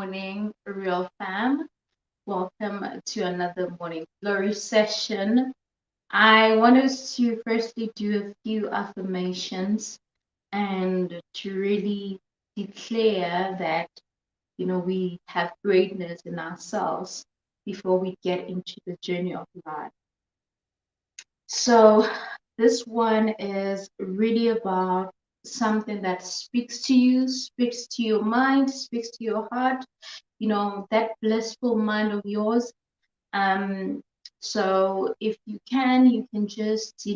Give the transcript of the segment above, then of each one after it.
morning, RealFam. Welcome to another morning glory session. I want us to firstly do a few affirmations and to really declare that, we have greatness in ourselves before we get into the journey of life. So, this one is really about something that speaks to you, speaks to your mind, speaks to your heart, that blissful mind of yours. Um, so if you can just,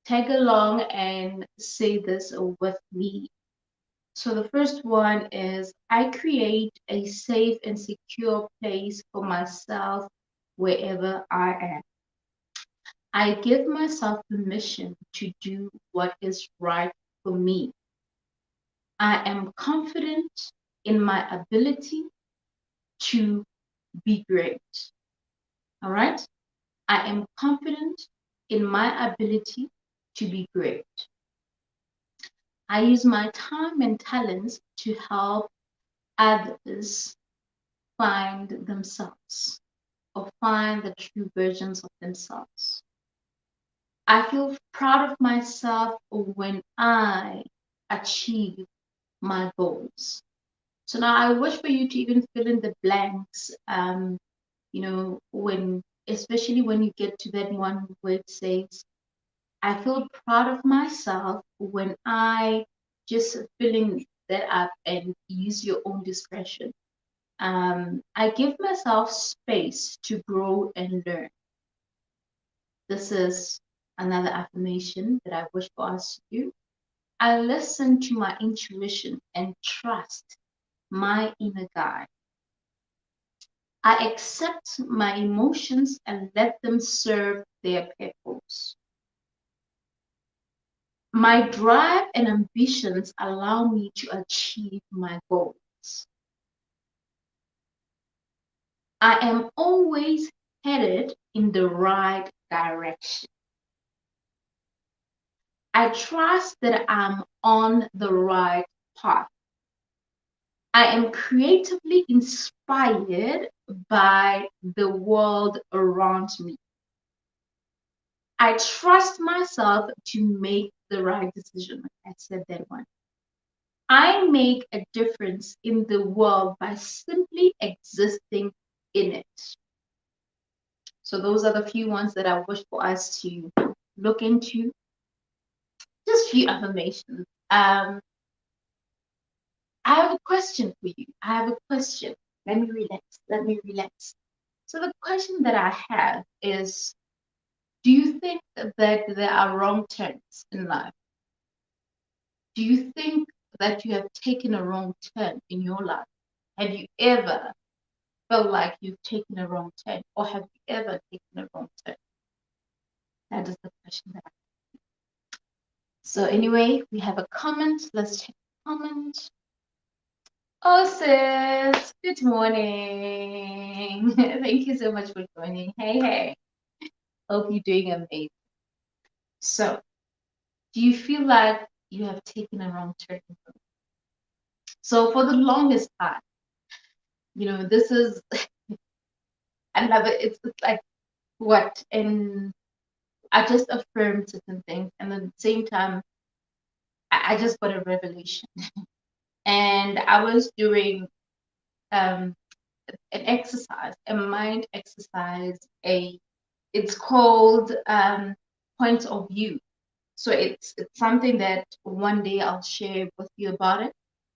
tag along and say this with me. So the first one is I create a safe and secure place for myself wherever I am. I give myself permission to do what is right for me. I am confident in my ability to be great. All right? I am confident in my ability to be great. I use my time and talents to help others find themselves or find the true versions of themselves. I feel proud of myself when I achieve my goals. So now I wish for you to even fill in the blanks, especially when you get to that one where it says, I feel proud of myself when I just filling that up and use your own discretion. I give myself space to grow and learn. This is another affirmation that I wish for us to do. I listen to my intuition and trust my inner guide. I accept my emotions and let them serve their purpose. My drive and ambitions allow me to achieve my goals. I am always headed in the right direction. I trust that I'm on the right path. I am creatively inspired by the world around me. I trust myself to make the right decision. I said that one. I make a difference in the world by simply existing in it. So those are the few ones that I wish for us to look into. Just few affirmations. I have a question for you. I have a question. Let me relax. Let me relax. So the question that I have is, do you think that there are wrong turns in life? Do you think that you have taken a wrong turn in your life? Have you ever felt like you've taken a wrong turn, or have you ever taken a wrong turn? That is the question that I have. So anyway, we have a comment. Let's check the comment. Oh, sis, good morning. Thank you so much for joining. Hey, hey. Hope you're doing amazing. So, do you feel like you have taken a wrong turn? So, for the longest time, this is, I love it. It's like what? And I just affirmed certain things, and at the same time, I just got a revelation. And I was doing an exercise, a mind exercise, it's called Point of View. So it's something that one day I'll share with you about it,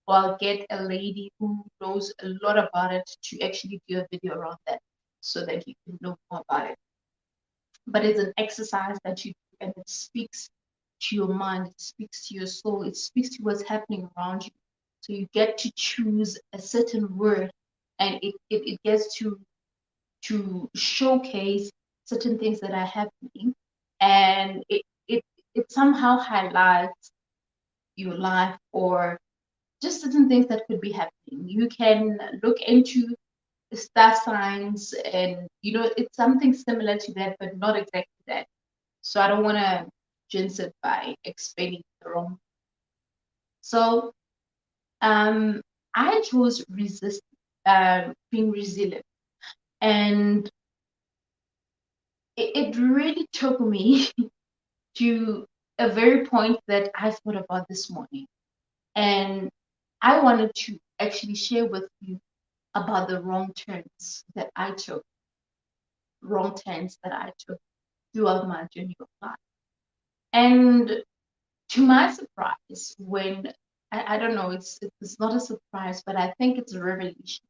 or I'll get a lady who knows a lot about it to actually do a video around that so that you can know more about it. But it's an exercise that you do, and it speaks to your mind, it speaks to your soul, it speaks to what's happening around you. So you get to choose a certain word, and it gets to showcase certain things that are happening, and it somehow highlights your life or just certain things that could be happening. You can look into star signs, and it's something similar to that, but not exactly that. So I don't want to jinx it by explaining the wrong. So I chose resistance. being resilient. And it really took me to a very point that I thought about this morning. And I wanted to actually share with you about the wrong turns that I took throughout my journey of life. And to my surprise, when I don't know, it's not a surprise, but I think it's a revelation.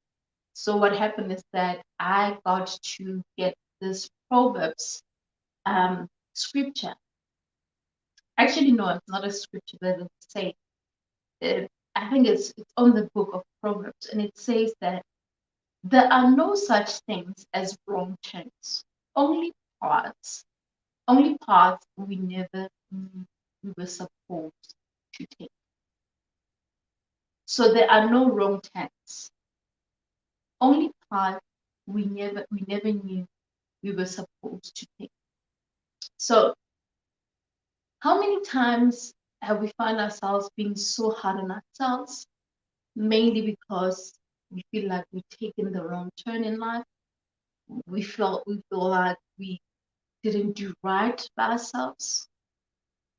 So what happened is that I got to get this Proverbs scripture. Actually, no, it's not a scripture, but it's saying I think it's on the book of Proverbs, and it says that there are no such things as wrong turns, only paths, only paths we never knew we were supposed to take. So there are no wrong turns, only paths we never knew we were supposed to take. So how many times have we found ourselves being so hard on ourselves, mainly because we feel like we've taken the wrong turn in life? We feel like we didn't do right by ourselves.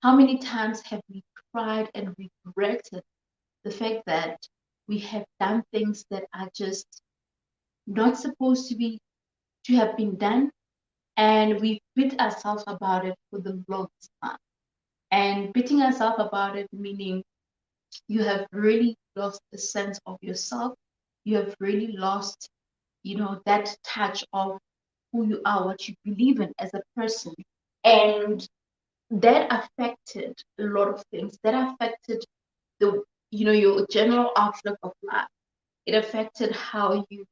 How many times have we cried and regretted the fact that we have done things that are just not supposed to have been done, and we beat ourselves about it for the longest time? And beating ourselves about it, meaning you have really lost a sense of yourself. You have really lost, that touch of who you are, what you believe in as a person. And that affected a lot of things. That affected your general outlook of life. It affected how you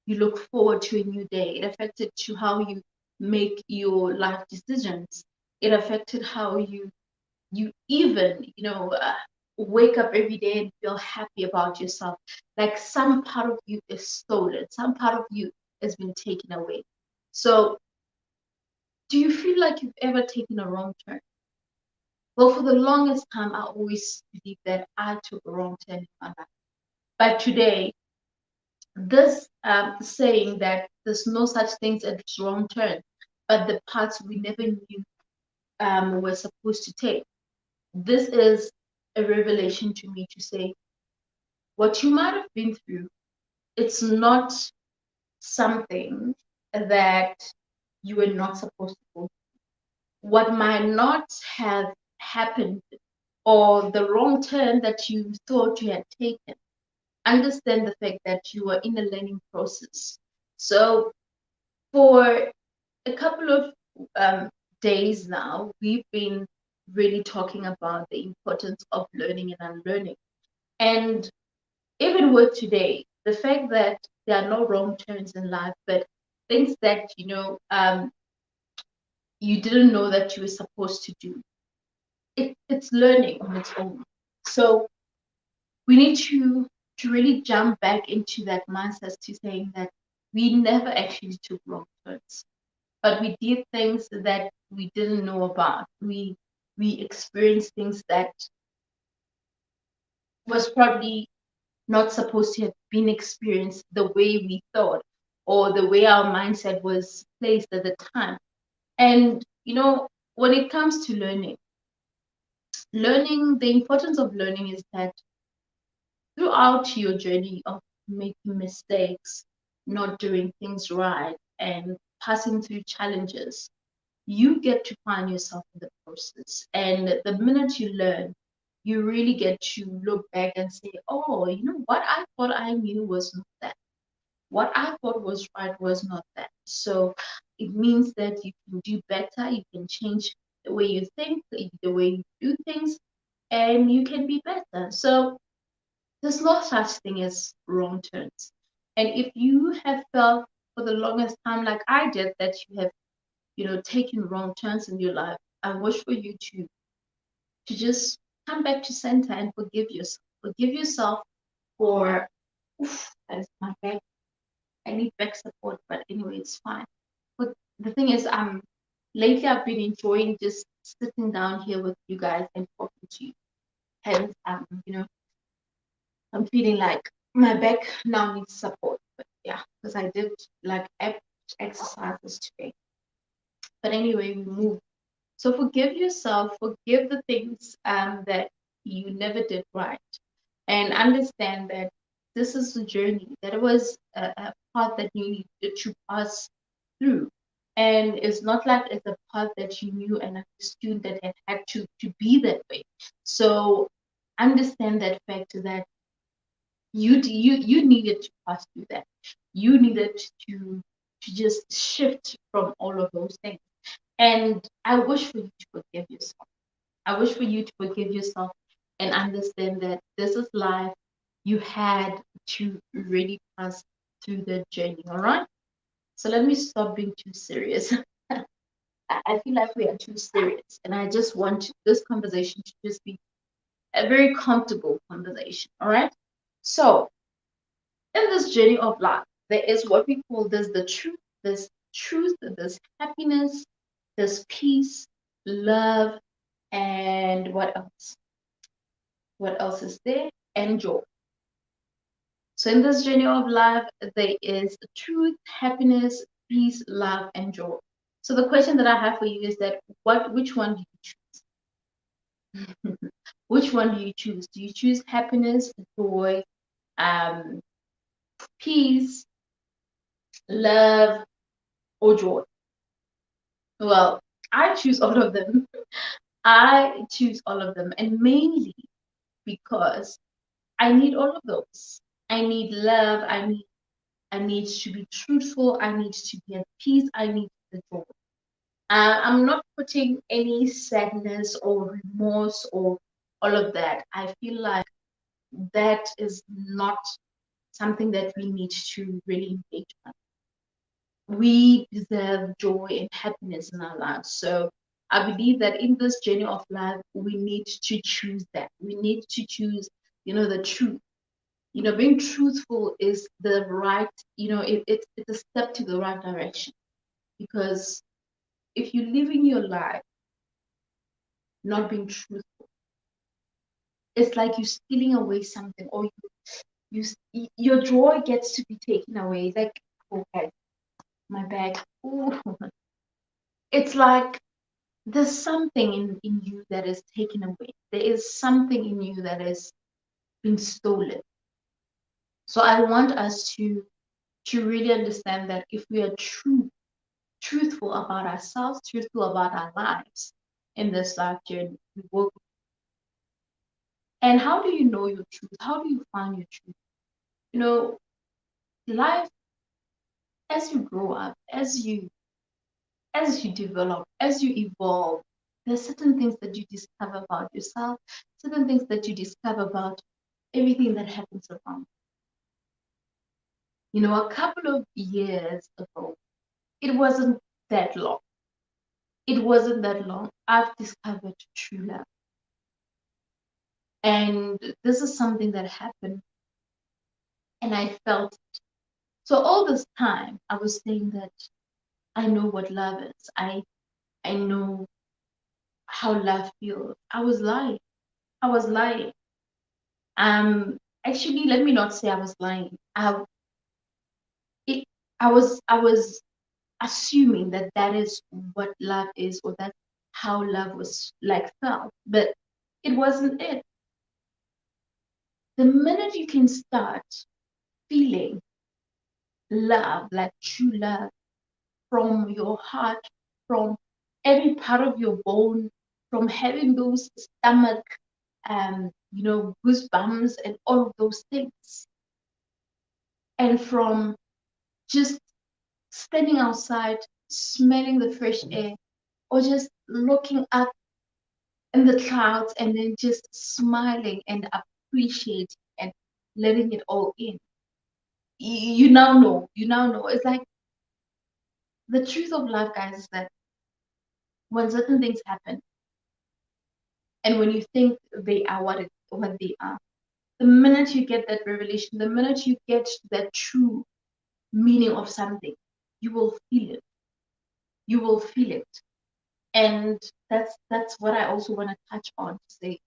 look forward to a new day. It affected to how you make your life decisions. It affected how you even wake up every day and feel happy about yourself. Like some part of you is stolen, some part of you has been taken away. So do you feel like you've ever taken a wrong turn? Well, for the longest time I always believed that I took a wrong turn in my life. But today, this saying that there's no such things as wrong turn, but the paths we never knew we're supposed to take, this is a revelation to me to say what you might have been through, it's not something that you were not supposed to go through. What might not have happened, or the wrong turn that you thought you had taken, understand the fact that you are in a learning process. So for a couple of days now, we've been really talking about the importance of learning and unlearning. And even with today, the fact that there are no wrong turns in life, but things that you didn't know that you were supposed to do, it's learning on its own. So we need to really jump back into that mindset to saying that we never actually took wrong turns, but we did things that we didn't know about. We experienced things that was probably not supposed to have been experienced the way we thought, or the way our mindset was placed at the time. And when it comes to learning, the importance of learning is that throughout your journey of making mistakes, not doing things right, and passing through challenges, you get to find yourself in the process. And the minute you learn, you really get to look back and say, oh, what I thought I knew was not that. What I thought was right was not that. So it means that you can do better, you can change the way you think, the way you do things, and you can be better. So there's no such thing as wrong turns. And if you have felt for the longest time, like I did, that you have, taken wrong turns in your life, I wish for you to just come back to center and forgive yourself. Forgive yourself for, that's my back. I need back support, but anyway, it's fine. But the thing is, lately I've been enjoying just sitting down here with you guys and talking to you. Hence, I'm feeling like my back now needs support. Yeah, because I did like exercises today. But anyway, we move. So forgive yourself, forgive the things that you never did right, and understand that this is a journey, that it was a path that you needed to pass through. And it's not like it's a path that you knew and understood that it had to be that way. So understand that fact that you needed to pass through that. You needed to just shift from all of those things. And I wish for you to forgive yourself. I wish for you to forgive yourself and understand that this is life. You had to really pass through the journey, all right? So let me stop being too serious. I feel like we are too serious, and I just want this conversation to just be a very comfortable conversation, all right? So, in this journey of life, there is what we call truth, there's happiness, there's peace, love, and what else? What else is there? And joy. So in this journey of life, there is truth, happiness, peace, love, and joy. So the question that I have for you is that which one do you choose? Which one do you choose? Do you choose happiness, joy, um, peace, love, or joy? Well, I choose all of them. I choose all of them, and mainly because I need all of those. I need love. I need to be truthful. I need to be at peace. I need the joy. I'm not putting any sadness or remorse or all of that. I feel like that is not something that we need to really engage on. We deserve joy and happiness in our lives. So I believe that in this journey of life, we need to choose that. We need to choose, the truth. Being truthful is the right, it's a step to the right direction. Because if you live in your life not being truthful, it's like you're stealing away something, or your joy gets to be taken away. It's like, okay, my bag. Ooh. It's like there's something in you that is taken away. There is something in you that is being stolen. So I want us to really understand that if we are truthful about ourselves, truthful about our lives in this life journey, we will. And how do you know your truth? How do you find your truth? Life, as you grow up, as you develop, as you evolve, there's certain things that you discover about yourself, certain things that you discover about everything that happens around. A couple of years ago, it wasn't that long. It wasn't that long. I've discovered true love. And this is something that happened, and I felt it. So all this time, I was saying that I know what love is. I know how love feels. I was lying. I was lying. Actually, let me not say I was lying. It, I was assuming that that is what love is, or that's how love was like felt, but it wasn't it. The minute you can start feeling love, like true love, from your heart, from every part of your bone, from having those stomach, goosebumps and all of those things, and from just standing outside, smelling the fresh air, or just looking up in the clouds and then just smiling and appreciating and letting it all in. You now know. It's like the truth of life, guys, is that when certain things happen and when you think they are what they are, the minute you get that revelation, the minute you get that true meaning of something, you will feel it. You will feel it. And that's what I also want to touch on to say.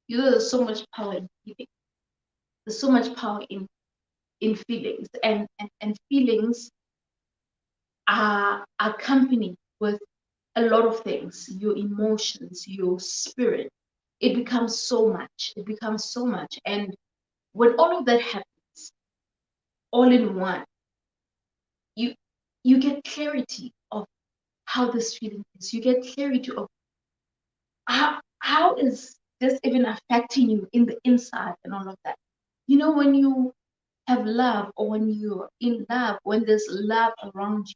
There's so much power in giving. There's so much power in in feelings, and feelings are accompanied with a lot of things, your emotions, your spirit. It becomes so much. It becomes so much. And when all of that happens all in one, you you get clarity of how this feeling is. You get clarity of how is this even affecting you in the inside and all of that. You know, when you have love, or when you're in love, when there's love around you,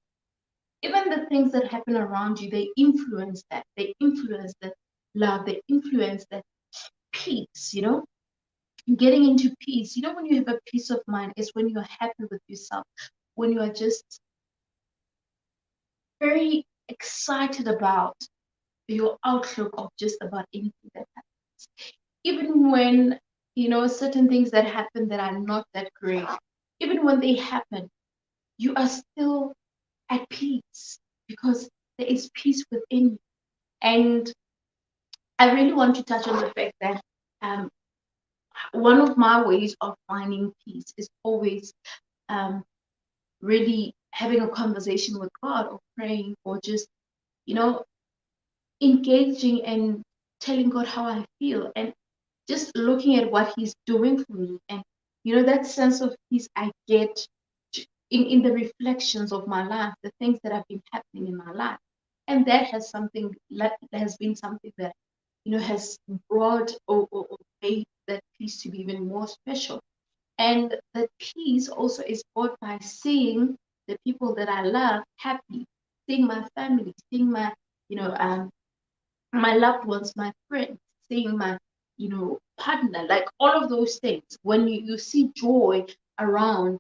even the things that happen around you, they influence that. They influence that love. They influence that peace, you know? Getting into peace. You know, when you have a peace of mind, is when you're happy with yourself, when you are just very excited about your outlook of just about anything that happens. Even when, you know, certain things that happen that are not that great, even when they happen, you are still at peace because there is peace within you. And I really want to touch on the fact that um, one of my ways of finding peace is always um, really having a conversation with God, or praying, or just, you know, engaging and telling God how I feel, and just looking at what He's doing for me. And, you know, that sense of peace I get in the reflections of my life, the things that have been happening in my life. And that has been something that, you know, has brought, or made that peace to be even more special. And that peace also is brought by seeing the people that I love happy, seeing my family, seeing my, you know, my loved ones, my friends, seeing my, you know, partner, like all of those things. When you see joy around,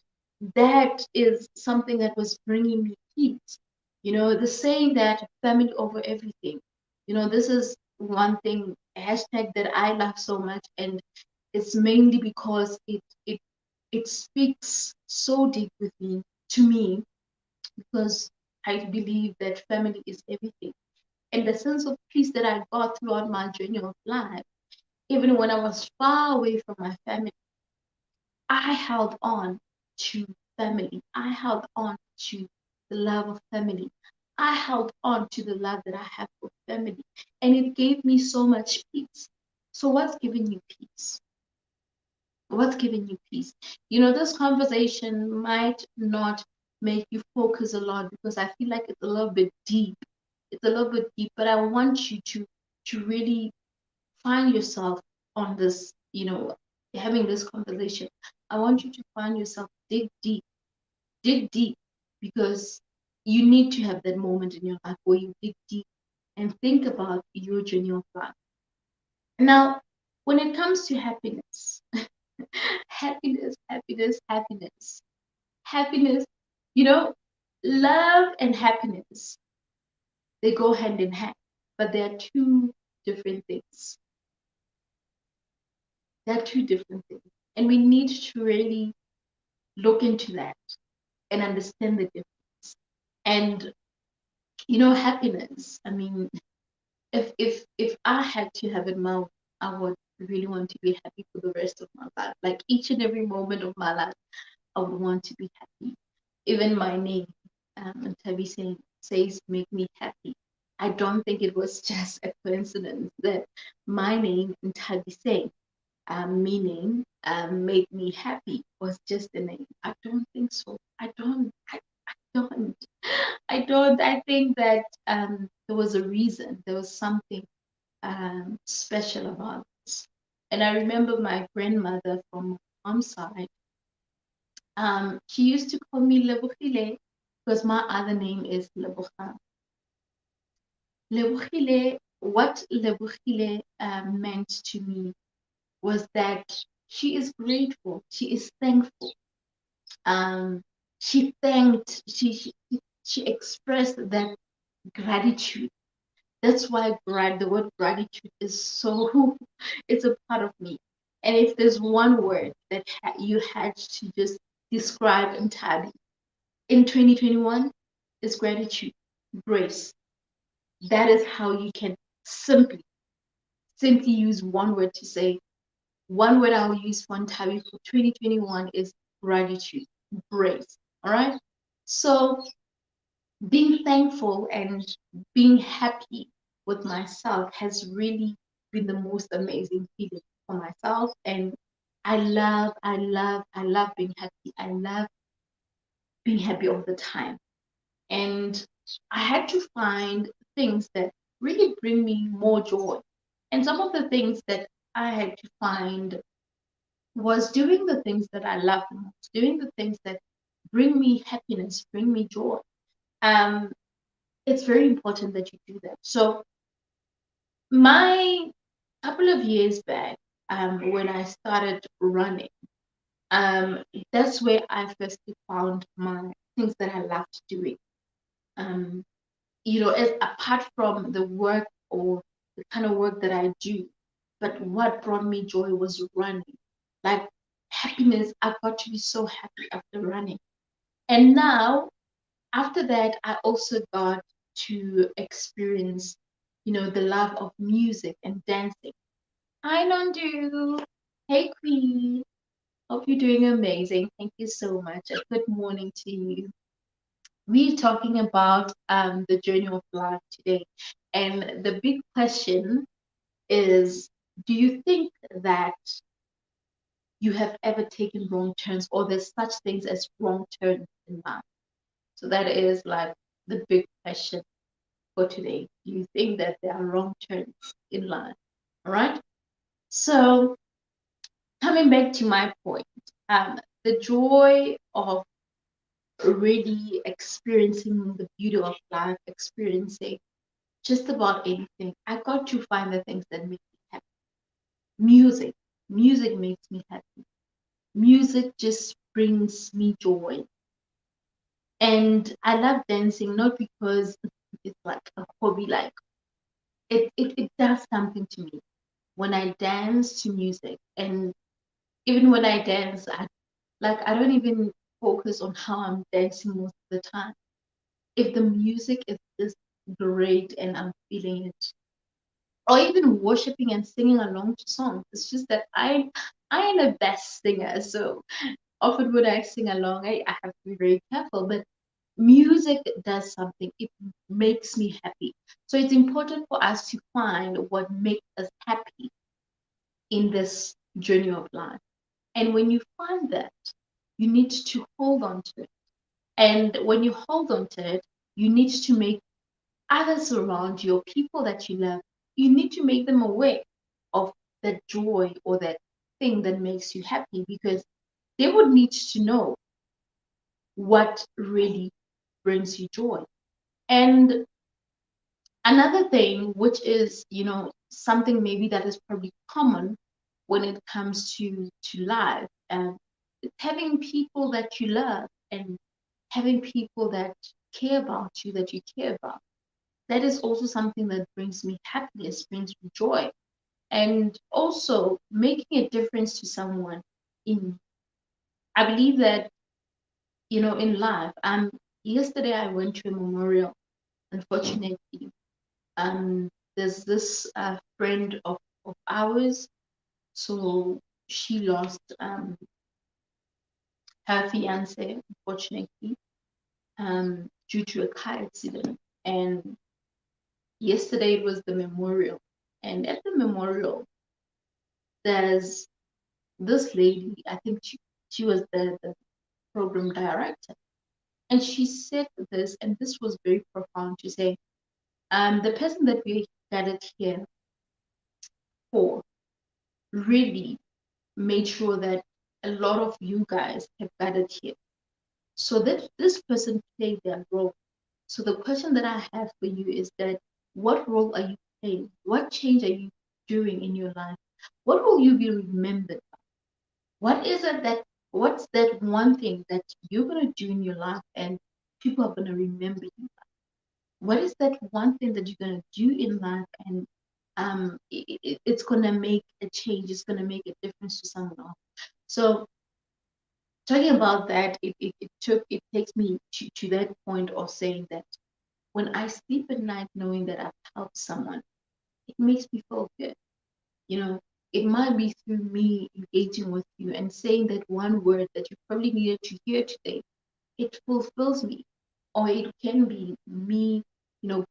that is something that was bringing me peace. You know, the saying that family over everything. You know, this is one thing, hashtag, that I love so much, and it's mainly because it speaks so deep with me, to me, because I believe that family is everything. And the sense of peace that I got throughout my journey of life, even when I was far away from my family, I held on to family. I held on to the love of family. I held on to the love that I have for family. And it gave me so much peace. So, what's giving you peace? What's giving you peace? You know, this conversation might not make you focus a lot, because I feel like it's a little bit deep. It's a little bit deep, but I want you to really find yourself on this, you know, having this conversation. I want you to find yourself, dig deep, because you need to have that moment in your life where you dig deep and think about your journey of life. Now, when it comes to happiness, happiness, happiness, happiness, happiness, you know, love and happiness, they go hand in hand, but they are two different things. They're two different things. And we need to really look into that and understand the difference. And, you know, happiness, I mean, if I had to have it my way, I would really want to be happy for the rest of my life. Like each and every moment of my life, I would want to be happy. Even my name, Ntabi says make me happy. I don't think it was just a coincidence that my name, Ntabi, meaning made me happy, was just a name. I don't think so. I don't. I don't. I think that there was a reason. There was something special about this. And I remember my grandmother from my mom's side. She used to call me Lebohile, because my other name is Lebohang. Lebohile, what Lebohile meant to me was that she is grateful, she is thankful. She thanked, she expressed that gratitude. That's why the word gratitude is so, it's a part of me. And if there's one word that you had to just describe Ntabi in 2021, is gratitude, grace. That is how you can simply use one word to say. One word I will use for Ntabi for 2021 is gratitude, grace. All right. So being thankful and being happy with myself has really been the most amazing feeling for myself. And I love being happy. I love being happy all the time. And I had to find things that really bring me more joy. And some of the things that I had to find was doing the things that I love the most, doing the things that bring me happiness, bring me joy. Um, it's very important that you do that. So my couple of years back, when I started running, um, that's where I first found my things that I loved doing. Um, as apart from the work or the kind of work that I do, but what brought me joy was running. Like happiness, I got to be so happy after running. And now, after that, I also got to experience, the love of music and dancing. Hi, Nandu. Hey, Queen. Hope you're doing amazing. Thank you so much. A good morning to you. We're talking about the journey of life today. And the big question is, do you think that you have ever taken wrong turns or there's such things as wrong turns in life? So that is like the big question for today. Do you think that there are wrong turns in life? All right. So coming back to my point, the joy of really experiencing the beauty of life, experiencing just about anything. I got to find the things that make me happy. Music. Music makes me happy. Music just brings me joy. And I love dancing not because it's like a hobby, like it does something to me when I dance to music. And even when I dance, I don't even focus on how I'm dancing most of the time. If the music is just great and I'm feeling it, or even worshiping and singing along to songs. It's just that I am the best singer, so often when I sing along, I have to be very careful. But music does something; it makes me happy. So it's important for us to find what makes us happy in this journey of life. And when you find that, you need to hold on to it. And when you hold on to it, you need to make others around you, or people that you love, you need to make them aware of that joy or that thing that makes you happy, because they would need to know what really brings you joy. And another thing, which is, something maybe that is probably common when it comes to life, it's having people that you love and having people that care about you, that you care about. That is also something that brings me happiness, brings me joy. And also making a difference to someone in, I believe that, in life. Yesterday I went to a memorial. Unfortunately, there's this friend of ours. So she lost her fiance, unfortunately, due to a car accident. And yesterday it was the memorial. And at the memorial, there's this lady, I think she was the program director. And she said this, and this was very profound. She said, the person that we gathered here for really made sure that a lot of you guys have gathered here. So that this person played their role. So the question that I have for you is that what role are you playing? What change are you doing in your life? What will you be remembered? What is it that, what's that one thing that you're going to do in your life and people are going to remember you? What is that one thing that you're going to do in life and it's going to make a change, it's going to make a difference to someone else? So talking about that, it takes me to that point of saying that when I sleep at night knowing that I've helped someone, it makes me feel good. You know, It might be through me engaging with you and saying that one word that you probably needed to hear today. It fulfills me. Or it can be me,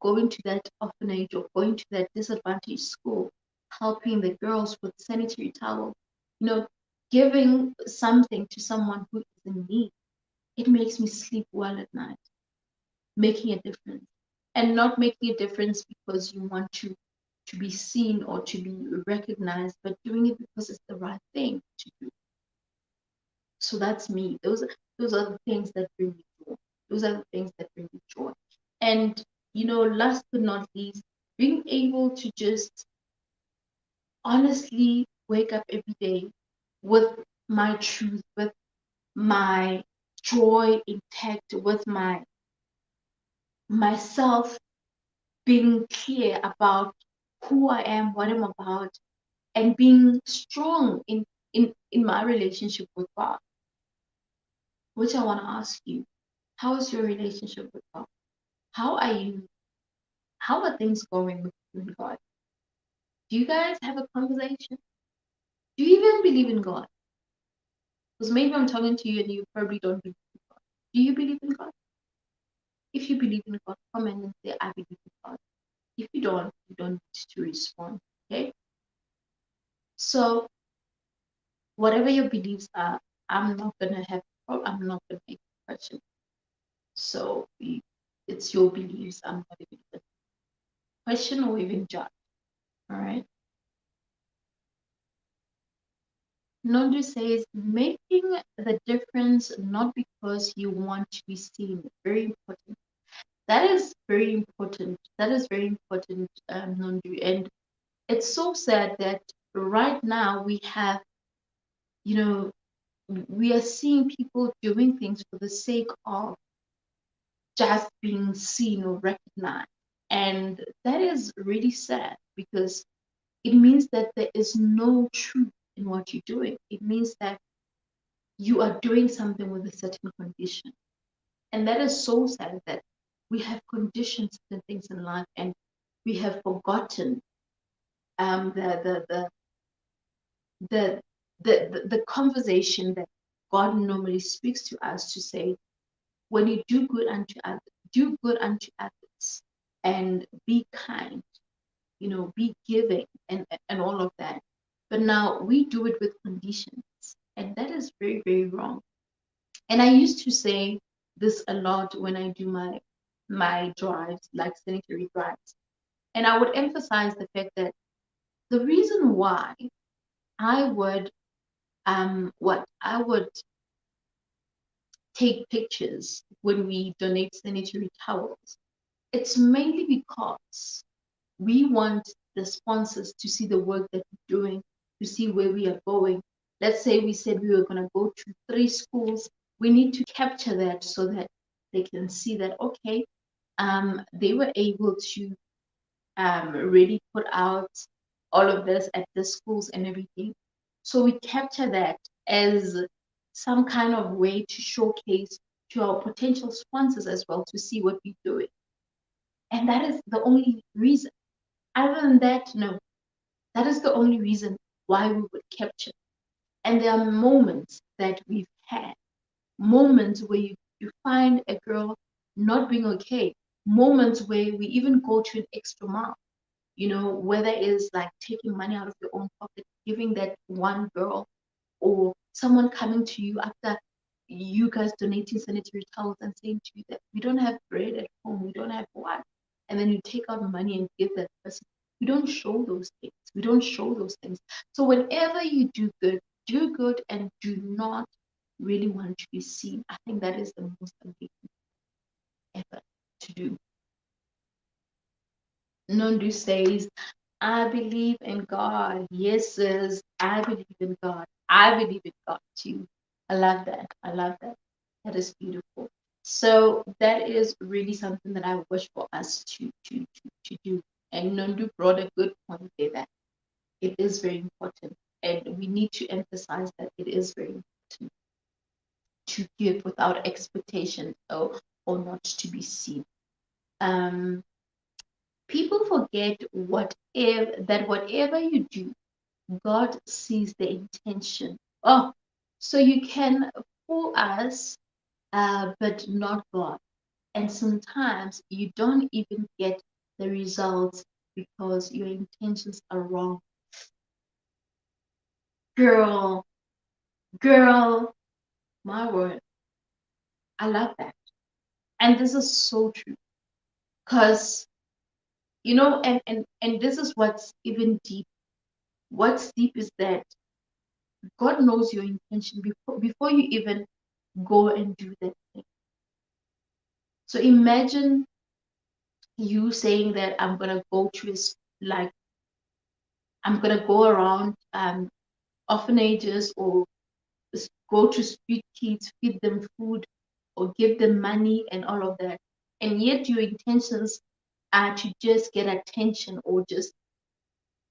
going to that orphanage or going to that disadvantaged school, helping the girls with sanitary towel, you know, giving something to someone who is in need. It makes me sleep well at night, making a difference. And not making a difference because you want to be seen or to be recognized, but doing it because it's the right thing to do. So that's me. Those are the things that bring me joy. Those are the things that bring me joy. And last but not least, being able to just honestly wake up every day with my truth, with my joy intact, with myself being clear about who I am, what I'm about, and being strong in my relationship with God. Which I want to ask you, how is your relationship with God? How are you? How are things going with you and God? Do you guys have a conversation? Do you even believe in God? Because maybe I'm talking to you and you probably don't believe in God. Do you believe in God? If you believe in God, comment and say, I believe in God. If you don't need to respond. Okay? So, whatever your beliefs are, I'm not gonna make a question. So it's your beliefs. I'm not even gonna question or even judge. All right. Nondu says making the difference not because you want to be seen. Very important. That is very important. That is very important, Nondu. And it's so sad that right now we are seeing people doing things for the sake of just being seen or recognized. And that is really sad because it means that there is no truth in what you're doing. It means that you are doing something with a certain condition. And that is so sad that we have conditioned certain things in life and we have forgotten the, the conversation that God normally speaks to us to say, when you do good unto others, do good unto others and be kind, be giving and all of that. But now we do it with conditions, and that is very, very wrong. And I used to say this a lot when I do my drives, like sanitary drives. And I would emphasize the fact that the reason why I would what I would take pictures when we donate sanitary towels, it's mainly because we want the sponsors to see the work that we're doing, to see where we are going. Let's say we said we were going to go to 3 schools. We need to capture that so that they can see that, okay, they were able to really put out all of this at the schools and everything. So we capture that as some kind of way to showcase to our potential sponsors as well to see what we're doing. And that is the only reason. Other than that, no. That is the only reason why we would capture. And there are moments that we've had, moments where you find a girl not being okay, moments where we even go to an extra mile, whether it's like taking money out of your own pocket, giving that one girl, or someone coming to you after you guys donating sanitary towels and saying to you that we don't have bread at home, we don't have what, and then you take out money and give that person. We don't show those things. We don't show those things. So whenever you do good and do not really want to be seen. I think that is the most important effort to do. Nondu says, I believe in God. Yes, sis, I believe in God. I believe in God too. I love that. I love that. That is beautiful. So that is really something that I wish for us to do. And Nondu brought a good point there that it is very important. And we need to emphasize that it is very important to give without expectation or not to be seen. People forget whatever you do, God sees the intention. Oh, so you can fool us, but not God. And sometimes you don't even get the results because your intentions are wrong. Girl, girl, my word. I love that. And this is so true. Because, and this is what's even deep. What's deep is that God knows your intention before you even go and do that thing. So imagine you saying that I'm gonna go to like I'm gonna go around orphanages or go to street kids, feed them food or give them money and all of that. And yet your intentions are to just get attention or just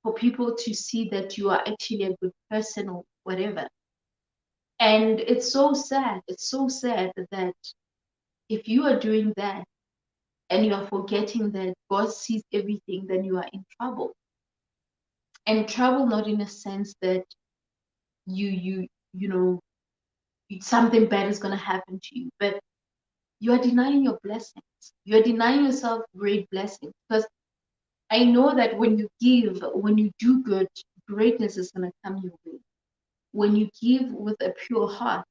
for people to see that you are actually a good person or whatever. And it's so sad. It's so sad that if you are doing that and you are forgetting that God sees everything, then you are in trouble. And trouble not in a sense that you know something bad is going to happen to you, but you are denying your blessings. You are denying yourself great blessings because I know that when you give, when you do good, greatness is going to come your way. When you give with a pure heart,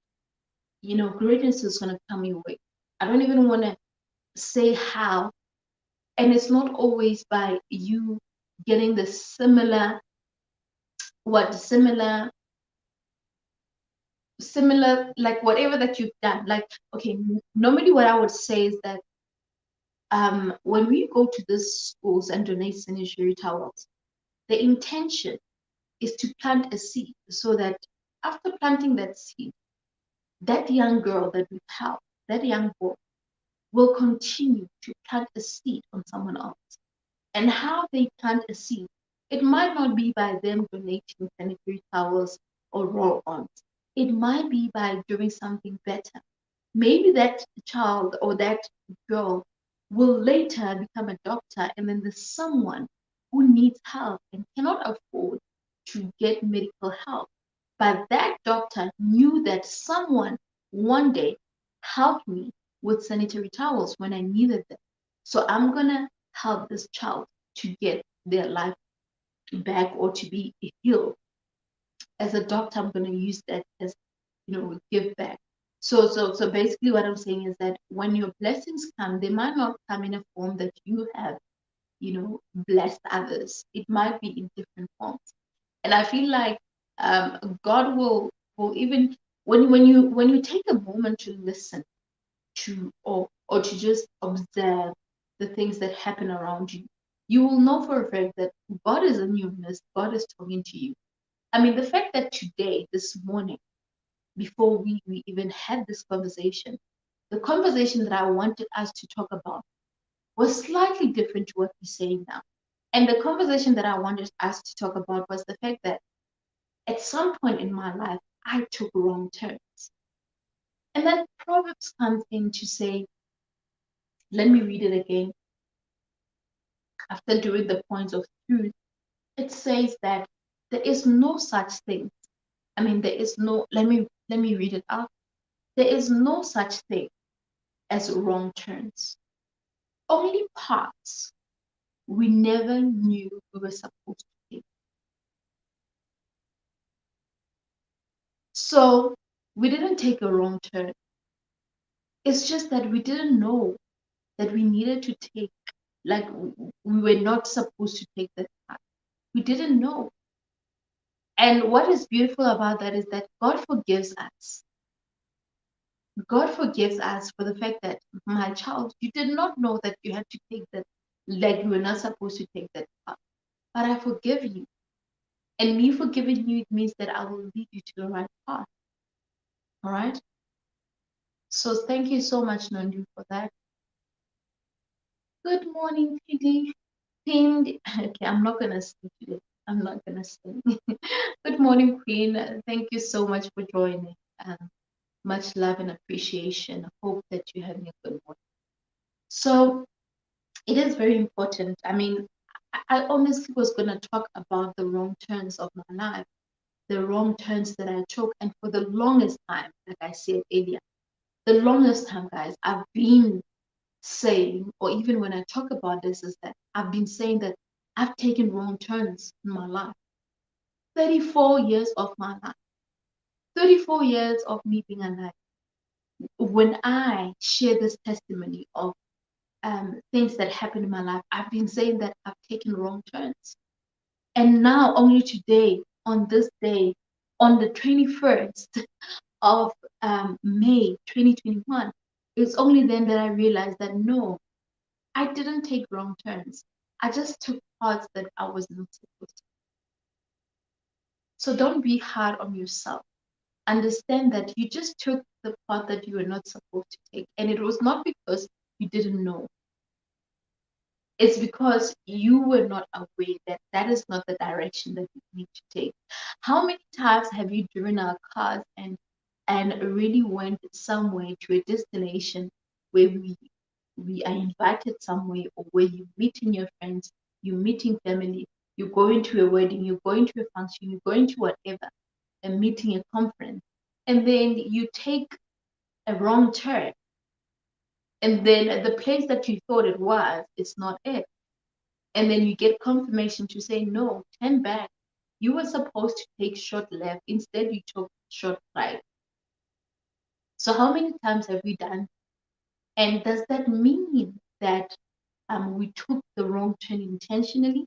greatness is going to come your way. I don't even want to say how, and it's not always by you getting the similar, like whatever that you've done. Like, okay, normally what I would say is that when we go to these schools and donate sanitary towels, the intention is to plant a seed so that after planting that seed, that young girl that we've helped, that young boy, will continue to plant a seed on someone else. And how they plant a seed, it might not be by them donating sanitary towels or roll-ons. It might be by doing something better. Maybe that child or that girl will later become a doctor, and then there's someone who needs help and cannot afford to get medical help. But that doctor knew that someone one day helped me with sanitary towels when I needed them. So I'm going to help this child to get their life back or to be healed. As a doctor, I'm going to use that as, give back. So basically what I'm saying is that when your blessings come, they might not come in a form that you have, blessed others. It might be in different forms. And I feel like God will even when you take a moment to listen to or to just observe the things that happen around you, you will know for a fact that God is in your midst. God is talking to you. I mean, the fact that today, this morning, before we even had this conversation, the conversation that I wanted us to talk about was slightly different to what we're saying now. And the conversation that I wanted us to talk about was the fact that at some point in my life, I took wrong turns. And then Proverbs comes in to say, let me read it again. After doing the points of truth, it says that there is no such thing. I mean, there is no, let me read it out. There is no such thing as wrong turns. Only paths we never knew we were supposed to take. So we didn't take a wrong turn. It's just that we didn't know that we needed to take, like we were not supposed to take that path. We didn't know. And what is beautiful about that is that God forgives us. God forgives us for the fact that, my child, you did not know that you had to take that, like you were not supposed to take that path. But I forgive you. And me forgiving you, it means that I will lead you to the right path. All right? So thank you so much, Nandu, for that. Good morning, Piggy. Pinned. Okay, I'm not going to sing today. I'm not going to sing. Good morning, Queen. Thank you so much for joining. Much love and appreciation. I hope that you're having a good morning. So it is very important. I mean, I honestly was going to talk about the wrong turns of my life, the wrong turns that I took. And for the longest time, like I said earlier, the longest time, guys, I've been saying, or even when I talk about this, is that I've been saying that I've taken wrong turns in my life. 34 years of my life, 34 years of me being alive. When I share this testimony of things that happened in my life, I've been saying that I've taken wrong turns. And now, only today, on this day, on the 21st of May 2021, it's only then that I realized that no, I didn't take wrong turns. I just took paths that I was not supposed to. So don't be hard on yourself. Understand that you just took the path that you were not supposed to take. And it was not because you didn't know. It's because you were not aware that that is not the direction that you need to take. How many times have you driven our cars and really went somewhere to a destination where we are invited somewhere, or where you're meeting your friends, you're meeting family, you're going to a wedding, you're going to a function, you're going to whatever, a meeting, a conference, and then you take a wrong turn, and then the place that you thought it was, it's not it. And then you get confirmation to say, no, turn back. You were supposed to take short left. Instead, you took short right. So how many times have we done? And does that mean that we took the wrong turn intentionally?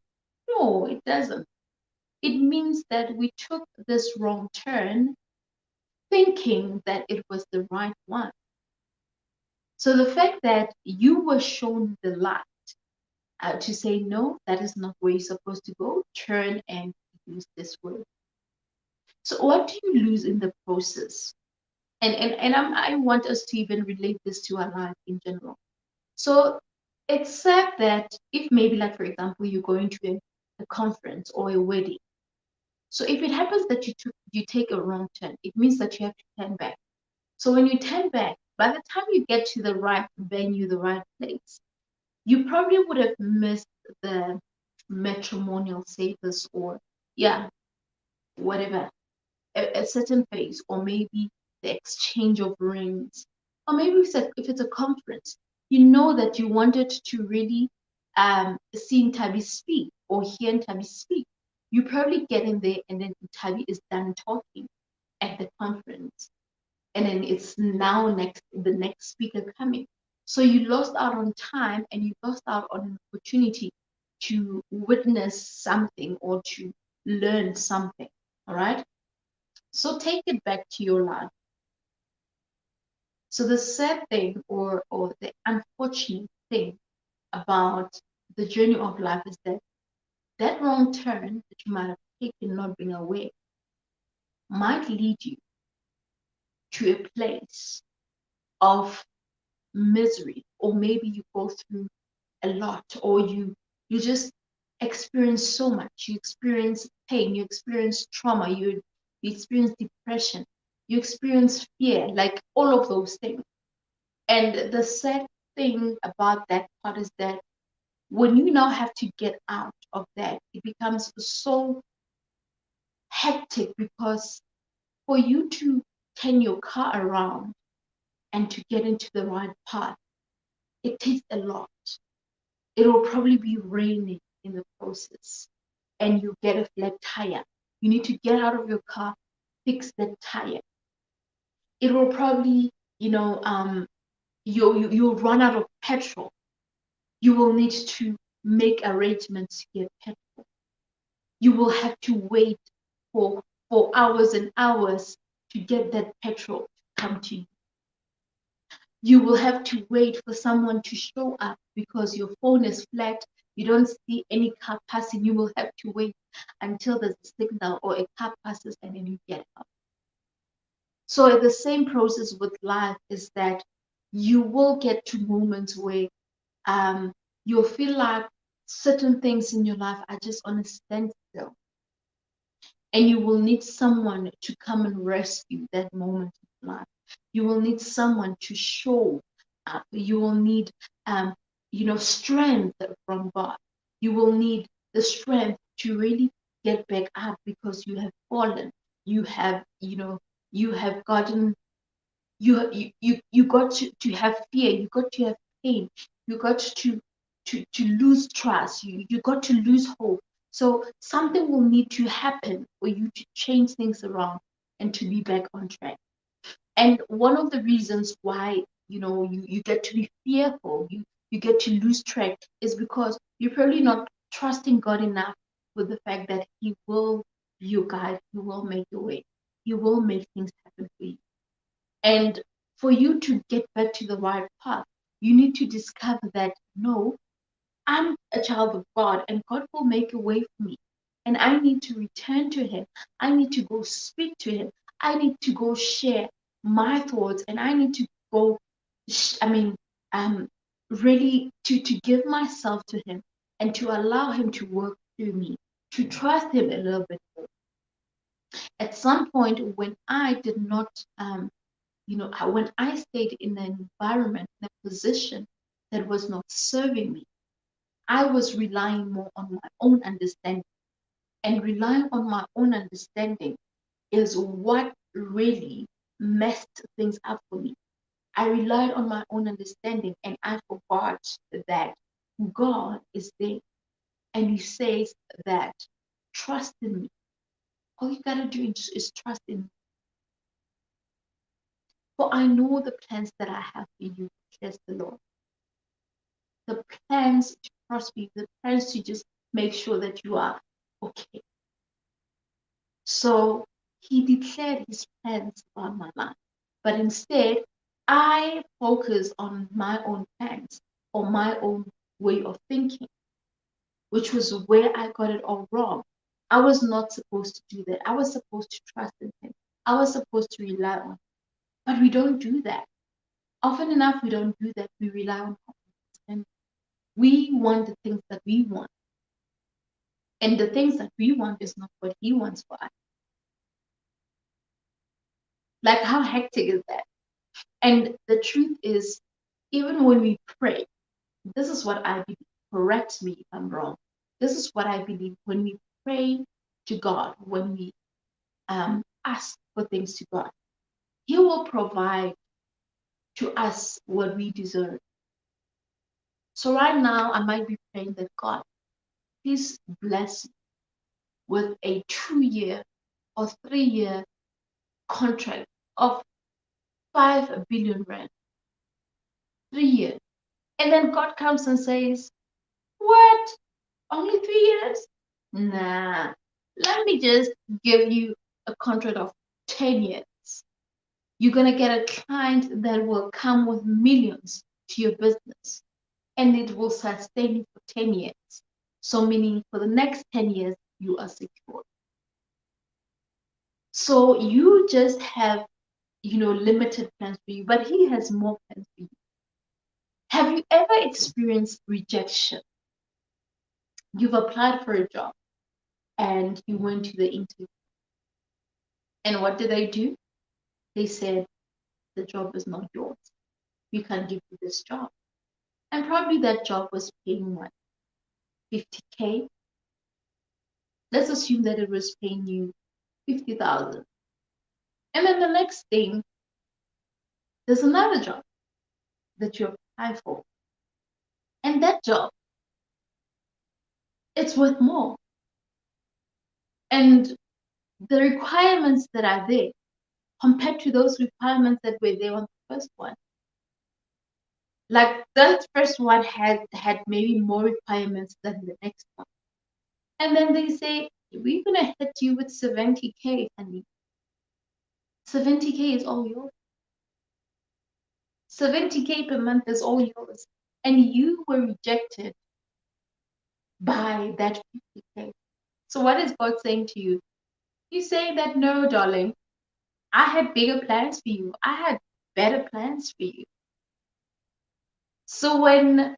No, it doesn't. It means that we took this wrong turn thinking that it was the right one. So the fact that you were shown the light to say, no, that is not where you're supposed to go, turn and use this way. So what do you lose in the process? And I want us to even relate this to our life in general. So except that if maybe, like, for example, you're going to a conference or a wedding. So if it happens that you take a wrong turn, it means that you have to turn back. So when you turn back, by the time you get to the right venue, the right place, you probably would have missed the matrimonial service, or whatever, a certain phase, or maybe the exchange of rings, or maybe if it's a conference, you know that you wanted to really see Ntabi speak or hear Ntabi speak. You probably get in there, and then Ntabi is done talking at the conference, and then it's now the next speaker coming. So you lost out on time, and you lost out on an opportunity to witness something or to learn something. All right. So take it back to your life. So the sad thing, or the unfortunate thing about the journey of life, is that that wrong turn that you might have taken not being aware might lead you to a place of misery, or maybe you go through a lot, or you just experience so much. You experience pain, you experience trauma, you experience depression, you experience fear, like all of those things. And the sad thing about that part is that when you now have to get out of that, it becomes so hectic, because for you to turn your car around and to get into the right path, it takes a lot. It will probably be raining in the process, and you get a flat tire. You need to get out of your car, fix that tire. It will probably, you'll run out of petrol. You will need to make arrangements to get petrol. You will have to wait for hours and hours to get that petrol to come to you. You will have to wait for someone to show up because your phone is flat. You don't see any car passing. You will have to wait until there's a signal or a car passes, and then you get up. So the same process with life is that you will get to moments where you'll feel like certain things in your life are just on a standstill, and you will need someone to come and rescue that moment in life. You will need someone to show up. You will need strength from God. You will need the strength to really get back up because you have fallen. You have, you have gotten, you got to have fear, you got to have pain, you got to lose trust, you got to lose hope. So something will need to happen for you to change things around and to be back on track. And one of the reasons why, you get to be fearful, you get to lose track, is because you're probably not trusting God enough with the fact that He will be your guide, He will make your way, He will make things happen for you. And for you to get back to the right path, you need to discover that no, I'm a child of God and God will make a way for me. And I need to return to Him. I need to go speak to Him. I need to go share my thoughts, and I need to go, really to give myself to Him and to allow Him to work through me, to trust Him a little bit more. At some point, when I did not, when I stayed in an environment, in a position that was not serving me, I was relying more on my own understanding. And relying on my own understanding is what really messed things up for me. I relied on my own understanding and I forgot that God is there. And He says that trust in me. All you gotta do is trust in me. For I know the plans that I have for you, says the Lord. The plans to prosper you, the plans to just make sure that you are okay. So He declared His plans on my life. But instead, I focus on my own plans or my own way of thinking, which was where I got it all wrong. I was not supposed to do that. I was supposed to trust in Him. I was supposed to rely on Him. But we don't do that. Often enough, we don't do that. We rely on Him. We want the things that we want. And the things that we want is not what He wants for us. Like, how hectic is that? And the truth is, even when we pray, this is what I believe. Correct me if I'm wrong. This is what I believe. When we pray to God, when we ask for things to God, He will provide to us what we deserve. So right now, I might be praying that God, please bless me with a 2-year or 3-year contract of 5 billion rand. 3 years. And then God comes and says, what? Only 3 years? Nah, let me just give you a contract of 10 years. You're going to get a client that will come with millions to your business, and it will sustain you for 10 years. So meaning for the next 10 years, you are secure. So you just have, limited plans for you, but He has more plans for you. Have you ever experienced rejection? You've applied for a job and you went to the interview. And what did they do? They said, the job is not yours. We can't give you this job. And probably that job was paying what? 50K? Let's assume that it was paying you 50,000. And then the next thing, there's another job that you apply for. And that job, it's worth more. And the requirements that are there compared to those requirements that were there on the first one, like that first one had maybe more requirements than the next one. And then they say, we're going to hit you with 70K, honey. 70K is all yours. 70K per month is all yours. And you were rejected by that 50K. So what is God saying to you? He's saying that, no, darling, I had bigger plans for you. I had better plans for you. So when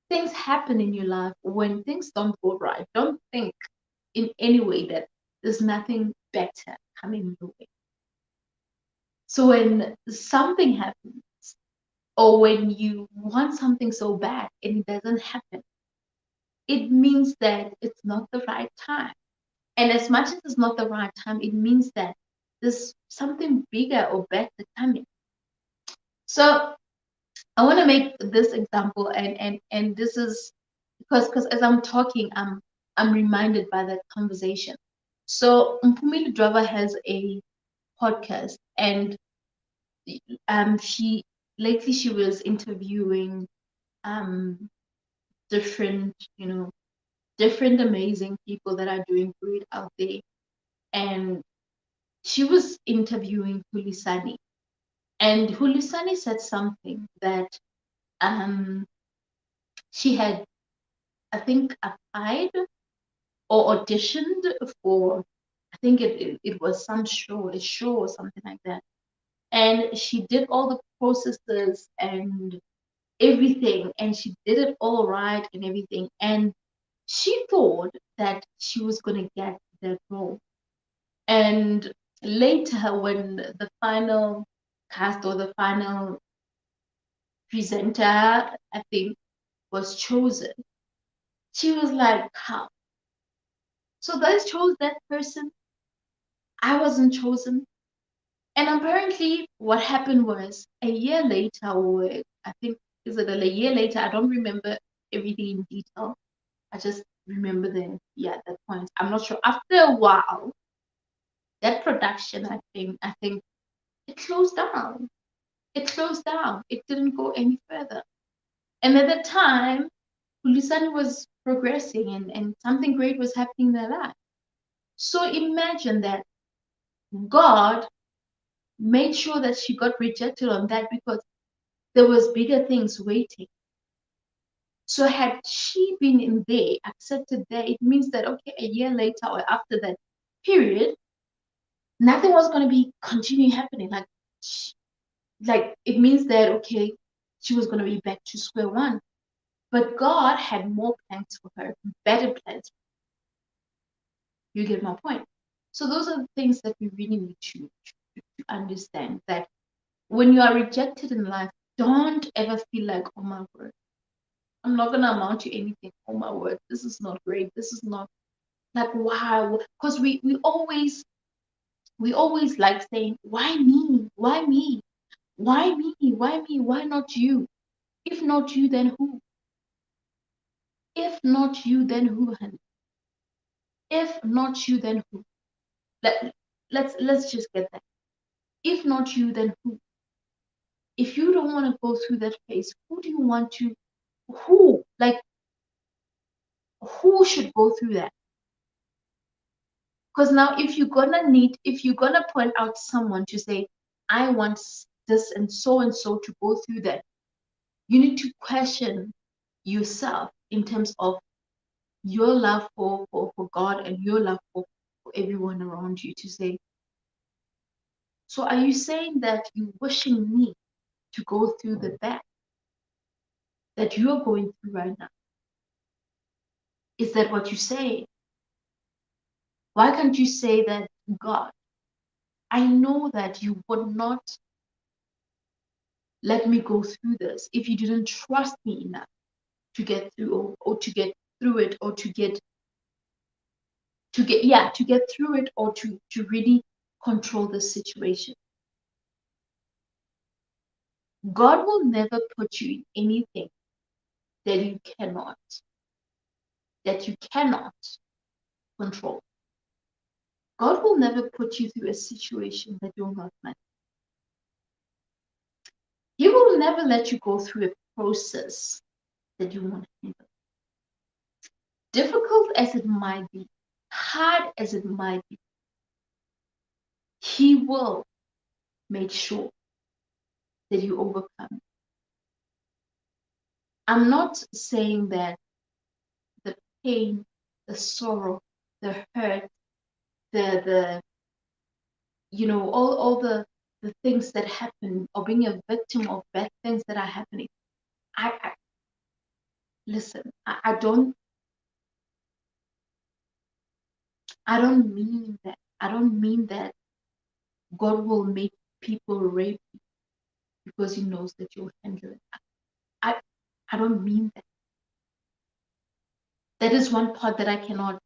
things happen in your life, when things don't go right, don't think in any way that there's nothing better coming your way. So when something happens, or when you want something so bad and it doesn't happen, it means that it's not the right time. And as much as it's not the right time, it means that there's something bigger or better coming. So I want to make this example, and this is because as I'm talking, I'm reminded by that conversation. So Mpumile Driver has a podcast, and she lately she was interviewing um different, different amazing people that are doing great out there. And she was interviewing Hulisani. And Hulisani said something that um, she had, I think, applied or auditioned for, I think it was some show, a show or something like that. And she did all the processes and everything, and she did it all right and everything. And she thought that she was going to get that role. And later, when the final cast or the final presenter, I think, was chosen, she was like, how? So they chose that person. I wasn't chosen. And apparently, what happened was a year later, or I think, is it a year later? I don't remember everything in detail. I just remember that point. I'm not sure. After a while, that production, I think it closed down. It closed down. It didn't go any further. And at the time, Luciani was progressing, and something great was happening in their life. So imagine that God made sure that she got rejected on that because there was bigger things waiting. So had she been in there, accepted there, it means that, okay, a year later or after that period, nothing was going to be continue happening. Like it means that, okay, she was going to be back to square one. But God had more plans for her, better plans. You get my point. So those are the things that we really need to understand, that when you are rejected in life, don't ever feel like, oh my word, I'm not gonna amount to anything. Oh my word, this is not great. This is not, like, wow. Because we always like saying, why me? Why me? Why me? Why me? Why not you? If not you, then who? If not you, then who, honey? If not you, then who? Let, let's just get that. If not you, then who? If you don't want to go through that phase, who do you want to, who? Like, who should go through that? Because now if you're gonna point out someone to say, I want this and so to go through that, you need to question yourself in terms of your love for God and your love for everyone around you, to say, so are you saying that you're wishing me to go through the bad that you're going through right now? Is that what you say? Why can't you say that, God, I know that you would not let me go through this if you didn't trust me enough to get through, or to get through it, or to get through it, or to really control the situation. God will never put you in anything that you cannot control. God will never put you through a situation that you're not manage. He will never let you go through a process that you won't handle. Difficult as it might be, hard as it might be, He will make sure that you overcome. I'm not saying that the pain, the sorrow, the hurt, the all the things that happen, or being a victim of bad things that are happening. I listen. I don't mean that. I don't mean that God will make people rape you because He knows that you'll handle it. I I don't mean that. That is one part that I cannot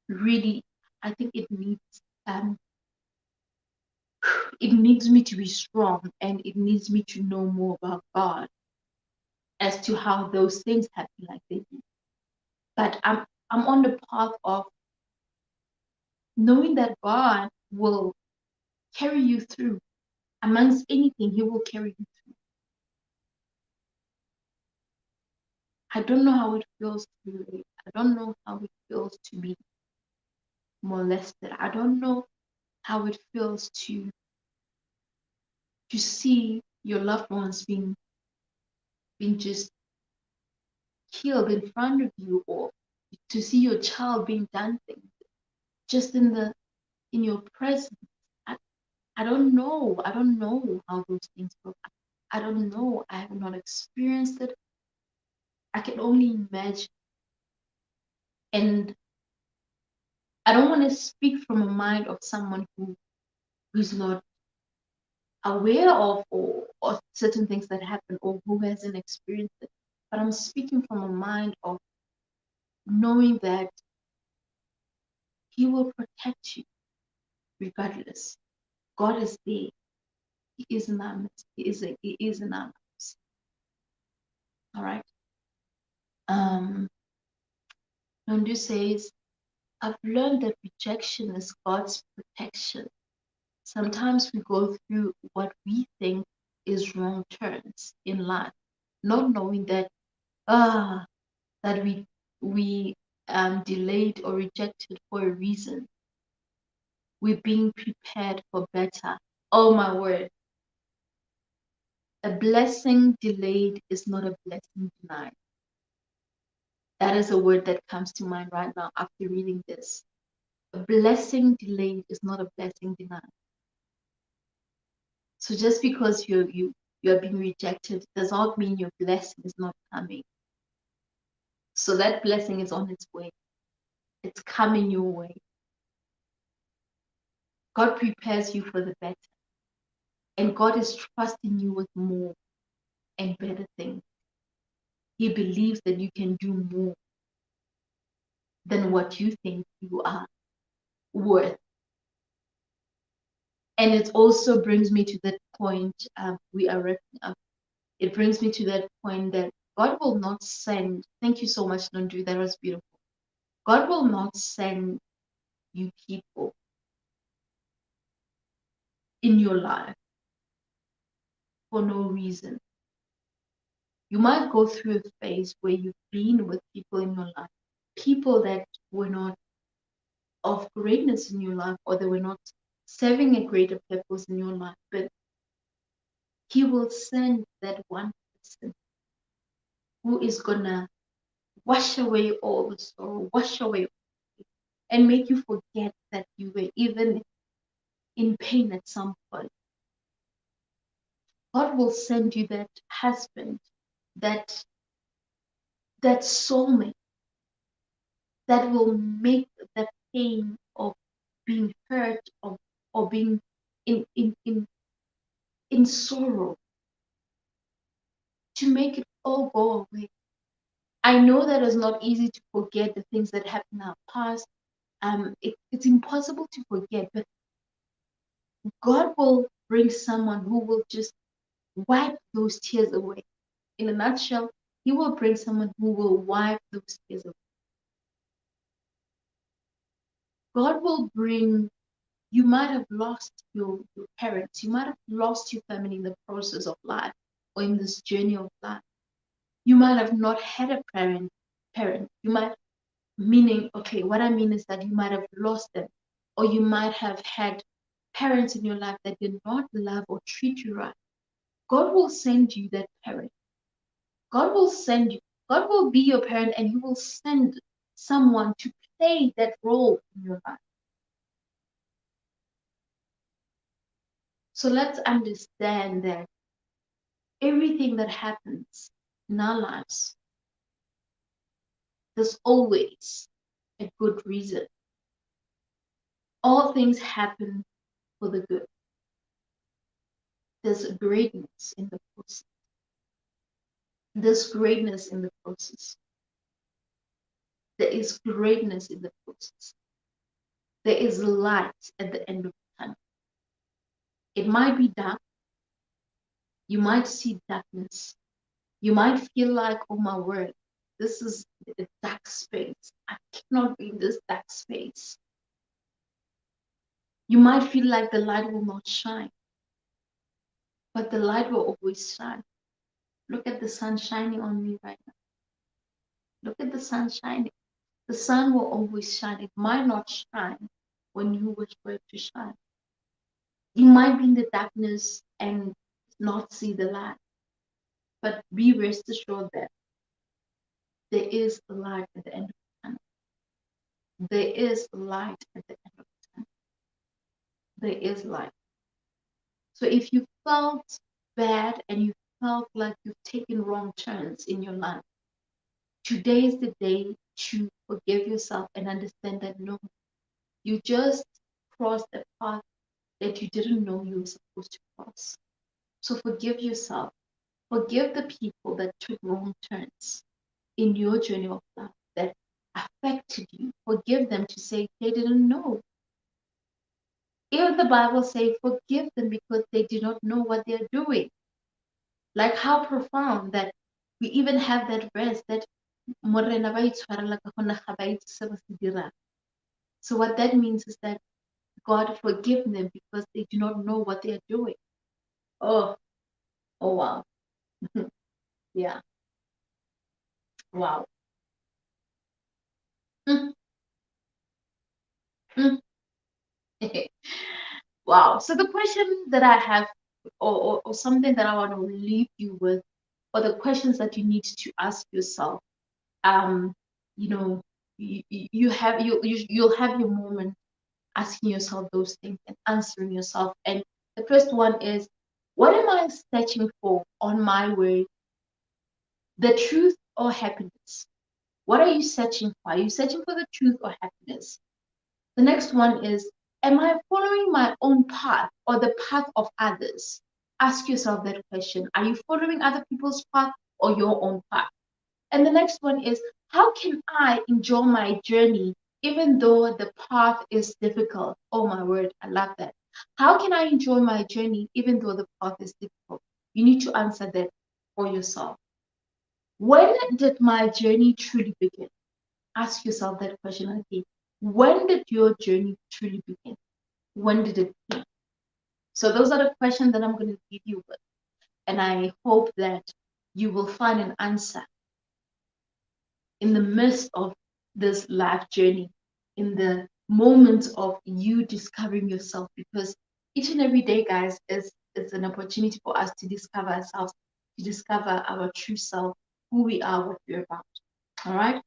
really, I think it needs me to be strong, and it needs me to know more about God as to how those things happen like they do. But I'm on the path of knowing that God will carry you through. Amongst anything, He will carry you through. I don't know how it feels to be raped. I don't know how it feels to be molested. I don't know how it feels to see your loved ones being just killed in front of you, or to see your child being done things just in your presence. I don't know. I don't know how those things work. I don't know. I have not experienced it. I can only imagine. And I don't want to speak from a mind of someone who's not aware of or certain things that happen, or who hasn't experienced it. But I'm speaking from a mind of knowing that He will protect you regardless. God is there. He is in our midst. He is in our lives. All right. Nondu says, I've learned that rejection is God's protection. Sometimes we go through what we think is wrong turns in life, not knowing that that we delayed or rejected for a reason. We're being prepared for better. Oh my word. A blessing delayed is not a blessing denied. That is a word that comes to mind right now after reading this. A blessing delayed is not a blessing denied. So just because you are being rejected does not mean your blessing is not coming. So that blessing is on its way. It's coming your way. God prepares you for the better. And God is trusting you with more and better things. He believes that you can do more than what you think you are worth. And it also brings me to that point, we are wrapping up. It brings me to that point that God will not send, thank you so much, Nandri, that was beautiful. God will not send you people in your life for no reason. You might go through a phase where you've been with people in your life, people that were not of greatness in your life, or they were not serving a greater purpose in your life, but He will send that one person who is gonna wash away all the sorrow, wash away and make you forget that you were even in pain at some point. God will send you that husband, that soulmate that will make the pain of being hurt, or being in sorrow, to make it all go away. I know that it's not easy to forget the things that happened in our past. It's impossible to forget, but God will bring someone who will just wipe those tears away. In a nutshell, He will bring someone who will wipe those tears away. God will bring, you might have lost your parents, you might have lost your family in the process of life, or in this journey of life. You might have not had a parent. You might, meaning, okay, what I mean is that you might have lost them, or you might have had parents in your life that did not love or treat you right. God will send you that parent. God will send you. God will be your parent, and He will send someone to play that role in your life. So let's understand that everything that happens in our lives, there's always a good reason. All things happen for the good. There's greatness in the process. There's greatness in the process. There is greatness in the process. There is light at the end of the tunnel. It might be dark. You might see darkness. You might feel like, oh my word, this is a dark space. I cannot be in this dark space. You might feel like the light will not shine, but the light will always shine. Look at the sun shining on me right now. Look at the sun shining. The sun will always shine. It might not shine when you wish for it to shine. You might be in the darkness and not see the light, but be rest assured that there is a light at the end of the tunnel. There is light at the end of the tunnel. There is light. So if you felt bad and you felt like you've taken wrong turns in your life, today is the day to forgive yourself and understand that no, you just crossed a path that you didn't know you were supposed to cross. So forgive yourself. Forgive the people that took wrong turns in your journey of life that affected you. Forgive them to say they didn't know. Even the Bible says, forgive them because they do not know what they're doing. Like how profound that we even have that verse that so what that means is that God forgive them because they do not know what they are doing. Oh, oh wow. Yeah. Wow. Mm, mm. Wow. So the question that I have, or something that I want to leave you with, or the questions that you need to ask yourself, um, you know, you'll have your moment asking yourself those things and answering yourself. And the first one is, what am I searching for on my way? The truth or happiness? What are you searching for? Are you searching for the truth or happiness? The next one is, am I following my own path or the path of others? Ask yourself that question. Are you following other people's path or your own path? And the next one is, how can I enjoy my journey even though the path is difficult? Oh my word, I love that. How can I enjoy my journey even though the path is difficult? You need to answer that for yourself. When did my journey truly begin? Ask yourself that question again. When did your journey truly begin? When did it begin? So those are the questions that I'm going to leave you with. And I hope that you will find an answer in the midst of this life journey, in the moments of you discovering yourself, because each and every day, guys, is an opportunity for us to discover ourselves, to discover our true self, who we are, what we're about. All right.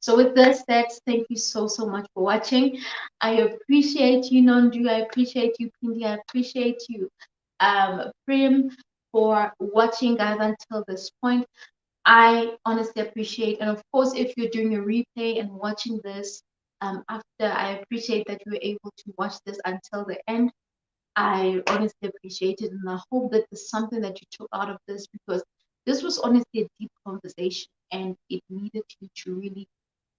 So with this said, thank you so much for watching. I appreciate you, Nondu. I appreciate you, Pindi. I appreciate you, Prim, for watching, guys, until this point. I honestly appreciate, and of course, if you're doing a replay and watching this after, I appreciate that you were able to watch this until the end. I honestly appreciate it, and I hope that there's something that you took out of this, because this was honestly a deep conversation and it needed you to really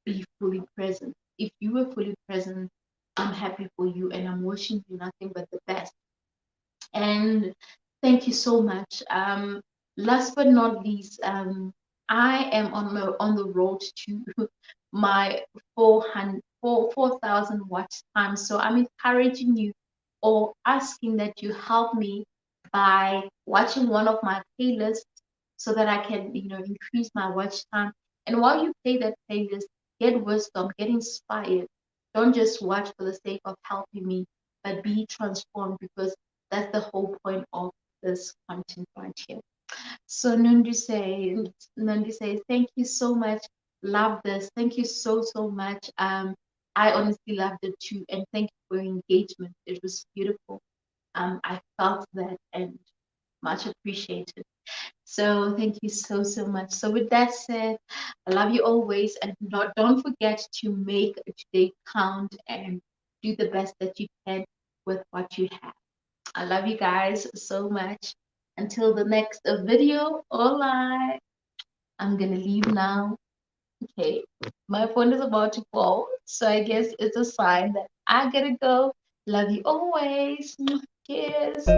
be fully present. If you were fully present, I'm happy for you and I'm wishing you nothing but the best. And thank you so much. Last but not least, I am on the road to my 4,000 watch time. So I'm encouraging you or asking that you help me by watching one of my playlists so that I can, increase my watch time. And while you play that playlist, get wisdom, get inspired. Don't just watch for the sake of helping me, but be transformed, because that's the whole point of this content right here. So Nundi says, thank you so much. Love this. Thank you so much. I honestly loved it too, and thank you for your engagement. It was beautiful. I felt that and much appreciated. So thank you so much. So with that said, I love you always, and don't forget to make today count and do the best that you can with what you have. I love you guys so much. Until the next video or live, I'm gonna leave now. Okay, my phone is about to fall, so I guess it's a sign that I gotta go. Love you always. Kiss.